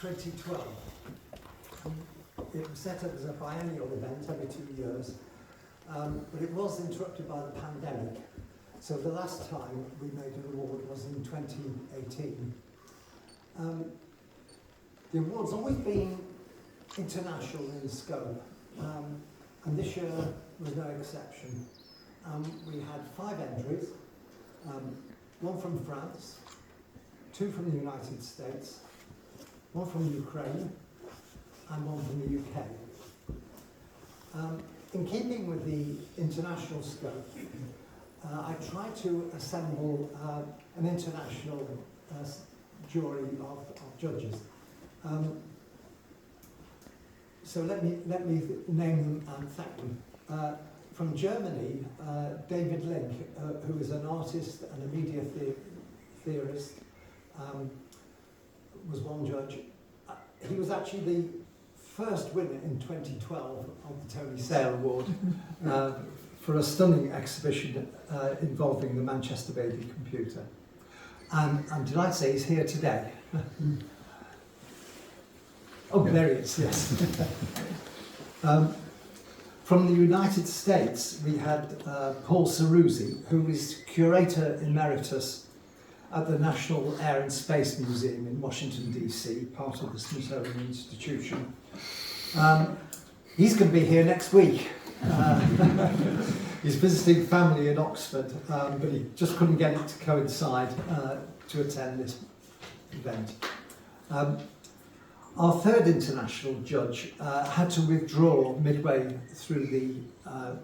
2012. It was set up as a biennial event every 2 years, but it was interrupted by the pandemic. So the last time we made an award was in 2018. The award's always been international in scope, and this year was no exception. We had 5 entries, 1 from France, 2 from the United States, 1 from Ukraine, and 1 from the UK. In keeping with the international scope, I tried to assemble an international jury of judges. So let me name them and thank them. From Germany, David Link, who is an artist and a media theorist, was one judge. He was actually the first winner in 2012 of the Tony Сейла Award for a stunning exhibition involving the Manchester baby computer. And did I say he's here today? Oh, there he is, yes. From the United States, we had Paul Ceruzzi, who is Curator Emeritus at the National Air and Space Museum in Washington, D.C., part of the Smithsonian Institution. He's going to be here next week. He's visiting family in Oxford, but he just couldn't get it to coincide to attend this event. Our third international judge had to withdraw midway through our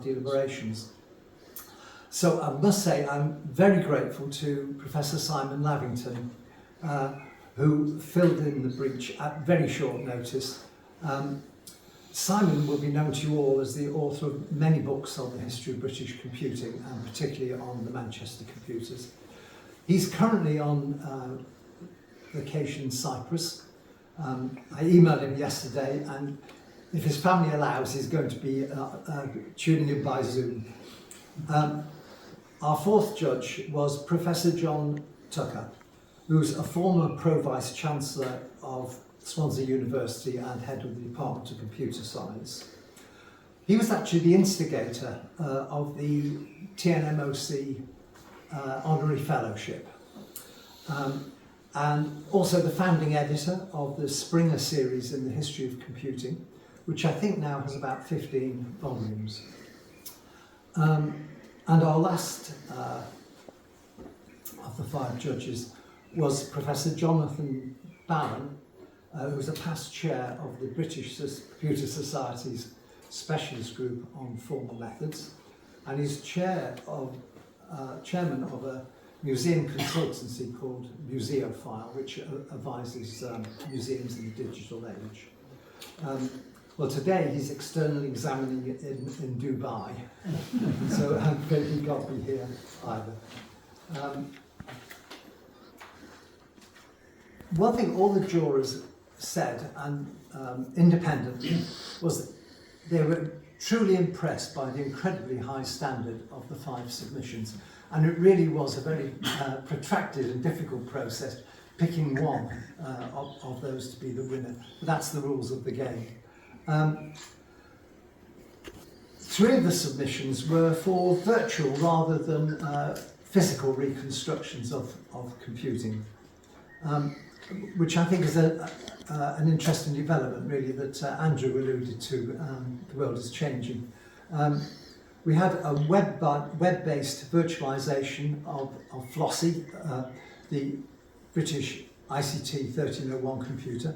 deliberations. So I must say I'm very grateful to Professor Simon Lavington, who filled in the breach at very short notice. Simon will be known to you all as the author of many books on the history of British computing, and particularly on the Manchester computers. He's currently on vacation in Cyprus. I emailed him yesterday, and if his family allows, he's going to be tuning in by Zoom. Our fourth judge was Professor John Tucker, who's a former Pro-Vice Chancellor of Swansea University and head of the Department of Computer Science. He was actually the instigator of the TNMOC Honorary Fellowship, and also the founding editor of the Springer series in the history of computing, which I think now has about 15 volumes. And our last of the 5 judges was Professor Jonathan Barron, who was a past chair of the British Computer Society's specialist group on formal methods, and he's chairman of a museum consultancy called Museophile, which advises museums in the digital age. Well, today he's externally examining it in Dubai, so he can't be here either. One thing all the jurors said, and independently, was that they were truly impressed by the incredibly high standard of the 5 submissions, and it really was a very protracted and difficult process picking one of those to be the winner. But that's the rules of the game. 3 of the submissions were for virtual rather than physical reconstructions of computing, which I think is an interesting development, really, that Andrew alluded to. The world is changing. We had a web-based virtualization of Flossy, the British ICT 1301 computer.